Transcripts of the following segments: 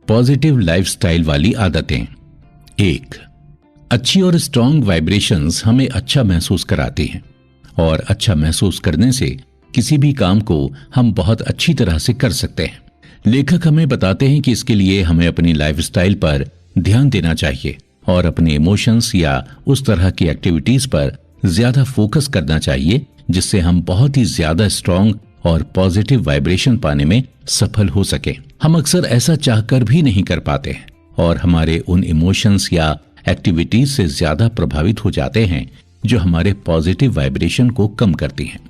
Positive lifestyle वाली आदतें। 1. अच्छी और स्ट्रॉन्ग वाइब्रेशंस हमें अच्छा महसूस कराती हैं और अच्छा महसूस करने से किसी भी काम को हम बहुत अच्छी तरह से कर सकते हैं। लेखक हमें बताते हैं कि इसके लिए हमें अपनी लाइफस्टाइल पर ध्यान देना चाहिए और अपने इमोशंस या उस तरह की एक्टिविटीज पर ज्यादा फोकस करना चाहिए जिससे हम बहुत ही ज्यादा स्ट्रॉन्ग और पॉजिटिव वाइब्रेशन पाने में सफल हो सके। हम अक्सर ऐसा चाहकर भी नहीं कर पाते हैं और हमारे उन इमोशंस या एक्टिविटीज से ज्यादा प्रभावित हो जाते हैं जो हमारे पॉजिटिव वाइब्रेशन को कम करती हैं।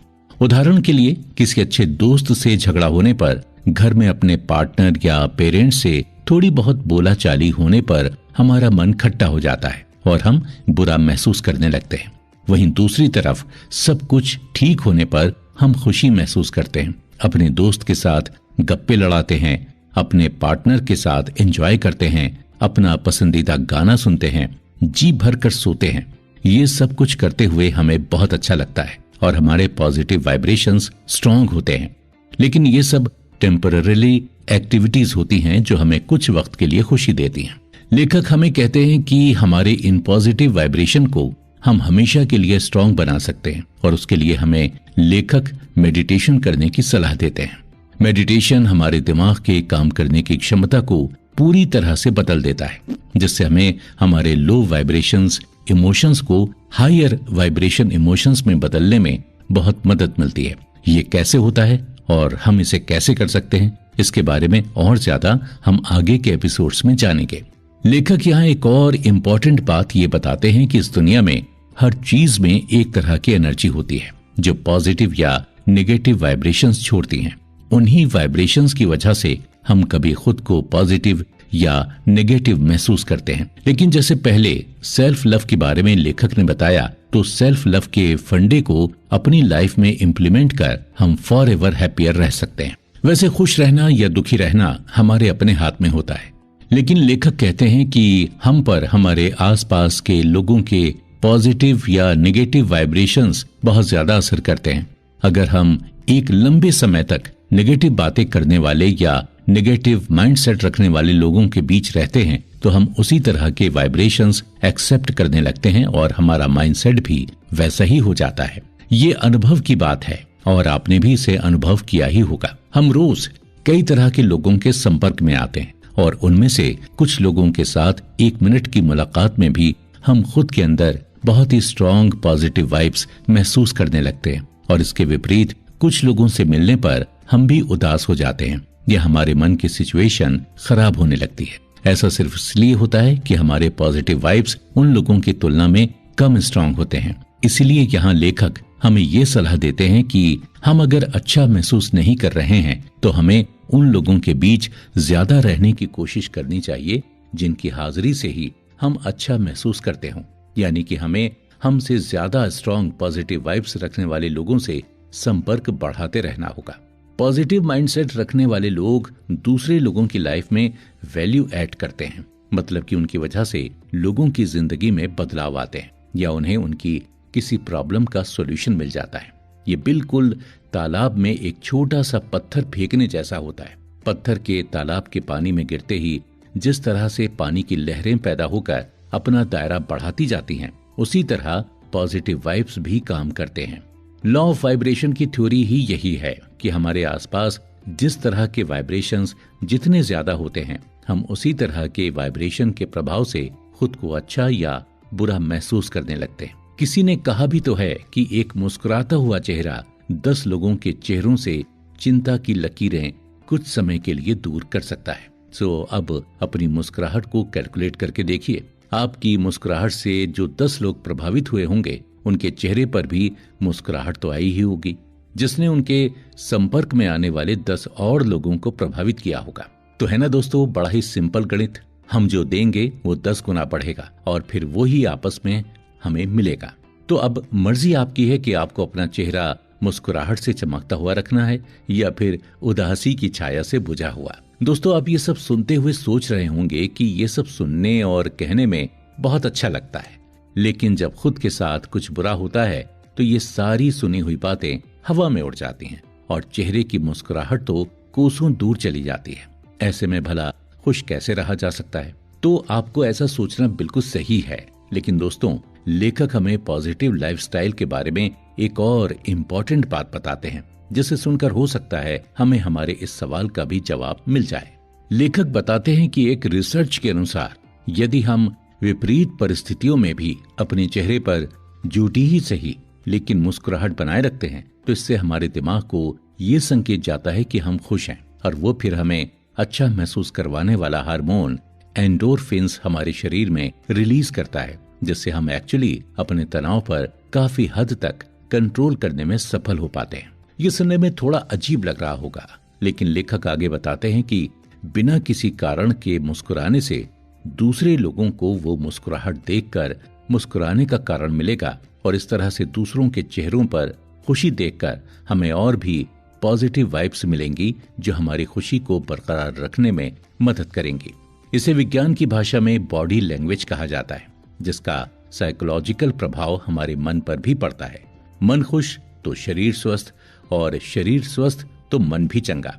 उदाहरण के लिए, किसी अच्छे दोस्त से झगड़ा होने पर, घर में अपने पार्टनर या पेरेंट्स से थोड़ी बहुत बोलाचाली होने पर हमारा मन खट्टा हो जाता है और हम बुरा महसूस करने लगते हैं। वहीं दूसरी तरफ सब कुछ ठीक होने पर हम खुशी महसूस करते हैं, अपने दोस्त के साथ गप्पे लड़ाते हैं, अपने पार्टनर के साथ एंजॉय करते हैं, अपना पसंदीदा गाना सुनते हैं, जी भर कर सोते हैं। ये सब कुछ करते हुए हमें बहुत अच्छा लगता है और हमारे पॉजिटिव वाइब्रेशंस स्ट्रॉन्ग होते हैं। लेकिन ये सब टेम्पररीली एक्टिविटीज होती हैं जो हमें कुछ वक्त के लिए खुशी देती हैं। लेखक हमें कहते हैं कि हमारे इन पॉजिटिव वाइब्रेशन को हम हमेशा के लिए स्ट्रॉन्ग बना सकते हैं और उसके लिए हमें लेखक मेडिटेशन करने की सलाह देते हैं। मेडिटेशन हमारे दिमाग के काम करने की क्षमता को पूरी तरह से बदल देता है, जिससे हमें हमारे लो वाइब्रेशंस इमोशंस को हायर वाइब्रेशन इमोशंस में बदलने में बहुत मदद मिलती है। ये कैसे होता है और हम इसे कैसे कर सकते हैं, इसके बारे में और ज्यादा हम आगे के एपिसोड्स में जानेंगे। लेखक यहाँ एक और इम्पोर्टेंट बात ये बताते हैं कि इस दुनिया में हर चीज में एक तरह की एनर्जी होती है जो पॉजिटिव या नेगेटिव वाइब्रेशंस छोड़ती हैं। उन्हीं वाइब्रेशंस की वजह से हम कभी खुद को पॉजिटिव या नेगेटिव महसूस करते हैं। लेकिन जैसे पहले सेल्फ लव के बारे में लेखक ने बताया, तो सेल्फ लव के फंडे को अपनी लाइफ में इम्प्लीमेंट कर हम फॉर एवर हैप्पियर रह सकते हैं। वैसे खुश रहना या दुखी रहना हमारे अपने हाथ में होता है, लेकिन लेखक कहते हैं कि हम पर हमारे आसपास के लोगों के पॉजिटिव या नेगेटिव वाइब्रेशंस बहुत ज्यादा असर करते हैं। अगर हम एक लंबे समय तक नेगेटिव बातें करने वाले या नेगेटिव माइंडसेट रखने वाले लोगों के बीच रहते हैं तो हम उसी तरह के वाइब्रेशंस एक्सेप्ट करने लगते हैं और हमारा माइंडसेट भी वैसा ही हो जाता है। ये अनुभव की बात है और आपने भी इसे अनुभव किया ही होगा। हम रोज कई तरह के लोगों के संपर्क में आते हैं और उनमें से कुछ लोगों के साथ 1 मिनट की मुलाकात में भी हम खुद के अंदर बहुत ही स्ट्रॉन्ग पॉजिटिव वाइब्स महसूस करने लगते हैं और इसके विपरीत कुछ लोगों से मिलने पर हम भी उदास हो जाते हैं या हमारे मन की सिचुएशन खराब होने लगती है। ऐसा सिर्फ इसलिए होता है कि हमारे पॉजिटिव वाइब्स उन लोगों की तुलना में कम स्ट्रॉन्ग होते हैं। इसीलिए यहाँ लेखक हमें ये सलाह देते हैं कि हम अगर अच्छा महसूस नहीं कर रहे हैं तो हमें उन लोगों के बीच ज्यादा रहने की कोशिश करनी चाहिए जिनकी हाजिरी से ही हम अच्छा महसूस करते हों। यानी कि हमें हमसे ज्यादा स्ट्रॉन्ग पॉजिटिव वाइब्स रखने वाले लोगों से संपर्क बढ़ाते रहना होगा। पॉजिटिव माइंडसेट रखने वाले लोग दूसरे लोगों की लाइफ में वैल्यू ऐड करते हैं, मतलब कि उनकी वजह से लोगों की जिंदगी में बदलाव आते हैं या उन्हें उनकी किसी प्रॉब्लम का सॉल्यूशन मिल जाता है। ये बिल्कुल तालाब में एक छोटा सा पत्थर फेंकने जैसा होता है। पत्थर के तालाब के पानी में गिरते ही जिस तरह से पानी की लहरें पैदा होकर अपना दायरा बढ़ाती जाती हैं, उसी तरह पॉजिटिव वाइब्स भी काम करते हैं। लॉ ऑफ वाइब्रेशन की थ्योरी ही यही है कि हमारे आसपास जिस तरह के वाइब्रेशंस जितने ज्यादा होते हैं, हम उसी तरह के वाइब्रेशन के प्रभाव से खुद को अच्छा या बुरा महसूस करने लगते हैं। किसी ने कहा भी तो है कि एक मुस्कुराता हुआ चेहरा 10 लोगों के चेहरों से चिंता की लकीरें कुछ समय के लिए दूर कर सकता है। सो अब अपनी मुस्कुराहट को कैलकुलेट करके देखिए। आपकी मुस्कुराहट से जो 10 लोग प्रभावित हुए होंगे, उनके चेहरे पर भी मुस्कुराहट तो आई ही होगी, जिसने उनके संपर्क में आने वाले 10 और लोगों को प्रभावित किया होगा। तो है ना दोस्तों, बड़ा ही सिंपल गणित। हम जो देंगे वो 10 गुना बढ़ेगा और फिर वो ही आपस में हमें मिलेगा। तो अब मर्जी आपकी है कि आपको अपना चेहरा मुस्कुराहट से चमकता हुआ रखना है या फिर उदासी की छाया से बुझा हुआ। दोस्तों, आप ये सब सुनते हुए सोच रहे होंगे कि ये सब सुनने और कहने में बहुत अच्छा लगता है, लेकिन जब खुद के साथ कुछ बुरा होता है तो ये सारी सुनी हुई बातें हवा में उड़ जाती हैं और चेहरे की मुस्कुराहट तो कोसों दूर चली जाती है। ऐसे में भला खुश कैसे रहा जा सकता है? तो आपको ऐसा सोचना बिल्कुल सही है, लेकिन दोस्तों लेखक हमें पॉजिटिव लाइफस्टाइल के बारे में एक और इम्पोर्टेंट बात बताते हैं, जिसे सुनकर हो सकता है हमें हमारे इस सवाल का भी जवाब मिल जाए। लेखक बताते हैं कि एक रिसर्च के अनुसार यदि हम विपरीत परिस्थितियों में भी अपने चेहरे पर झूठी ही सही लेकिन मुस्कुराहट बनाए रखते हैं, तो इससे हमारे दिमाग को ये संकेत जाता है कि हम खुश हैं, और वो फिर हमें अच्छा महसूस करवाने वाला हार्मोन एंडोर्फिन्स हमारे शरीर में रिलीज करता है, जिससे हम एक्चुअली अपने तनाव पर काफी हद तक कंट्रोल करने में सफल हो पाते हैं। ये सुनने में थोड़ा अजीब लग रहा होगा, लेकिन लेखक आगे बताते हैं कि बिना किसी कारण के मुस्कुराने से दूसरे लोगों को वो मुस्कुराहट देखकर मुस्कुराने का कारण मिलेगा, और इस तरह से दूसरों के चेहरों पर खुशी देखकर हमें और भी पॉजिटिव वाइब्स मिलेंगी, जो हमारी खुशी को बरकरार रखने में मदद करेंगी। इसे विज्ञान की भाषा में बॉडी लैंग्वेज कहा जाता है, जिसका साइकोलॉजिकल प्रभाव हमारे मन पर भी पड़ता है। मन खुश तो शरीर स्वस्थ, और शरीर स्वस्थ तो मन भी चंगा।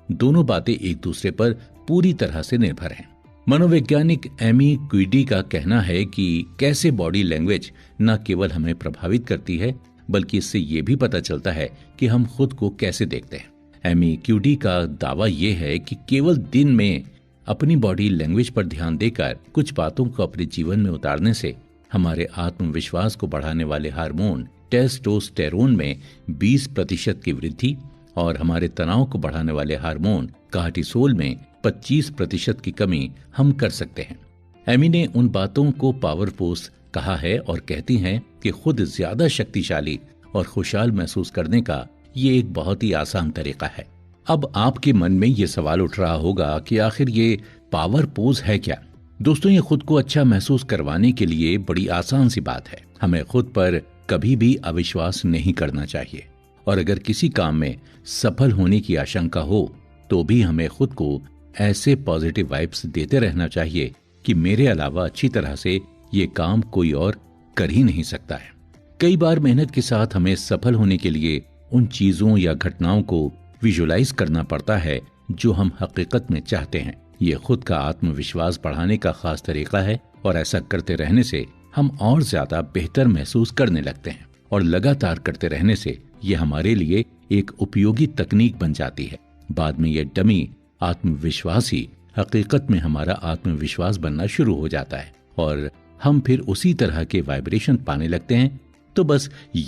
दोनों बातें एक दूसरे पर पूरी तरह से निर्भर हैं। मनोवैज्ञानिक एमी क्विडी का कहना है कि कैसे बॉडी लैंग्वेज न केवल हमें प्रभावित करती है, बल्कि इससे ये भी पता चलता है कि हम खुद को कैसे देखते हैं। एमी क्विडी का दावा यह है कि केवल दिन में अपनी बॉडी लैंग्वेज पर ध्यान देकर कुछ बातों को अपने जीवन में उतारने से हमारे आत्मविश्वास को बढ़ाने वाले हार्मोन टेस्टोस्टेरोन में 20% की वृद्धि और हमारे तनाव को बढ़ाने वाले हार्मोन कार्टिसोल में 25% की कमी हम कर सकते हैं। एमी ने उन बातों को पावर पोज कहा है और कहती हैं कि खुद ज्यादा शक्तिशाली और खुशहाल महसूस करने का ये एक बहुत ही आसान तरीका है। अब आपके मन में ये सवाल उठ रहा होगा कि आखिर ये पावर पोज है क्या? दोस्तों, ये खुद को अच्छा महसूस करवाने के लिए बड़ी आसान सी बात है। हमें खुद पर कभी भी अविश्वास नहीं करना चाहिए, और अगर किसी काम में सफल होने की आशंका हो तो भी हमें खुद को ऐसे पॉजिटिव वाइब्स देते रहना चाहिए कि मेरे अलावा अच्छी तरह से ये काम कोई और कर ही नहीं सकता है। कई बार मेहनत के साथ हमें सफल होने के लिए उन चीजों या घटनाओं को विजुलाइज करना पड़ता है जो हम हकीकत में चाहते हैं। ये खुद का आत्मविश्वास बढ़ाने का खास तरीका है, और ऐसा करते रहने से हम और ज्यादा बेहतर महसूस करने लगते हैं, और लगातार करते रहने से ये हमारे लिए एक उपयोगी तकनीक बन जाती है। बाद में ये डमी आत्मविश्वास ही हकीकत में हमारा आत्मविश्वास बनना शुरू हो जाता है, और हम फिर उसी तरह के वाइब्रेशन पाने लगते हैं। तो बस ये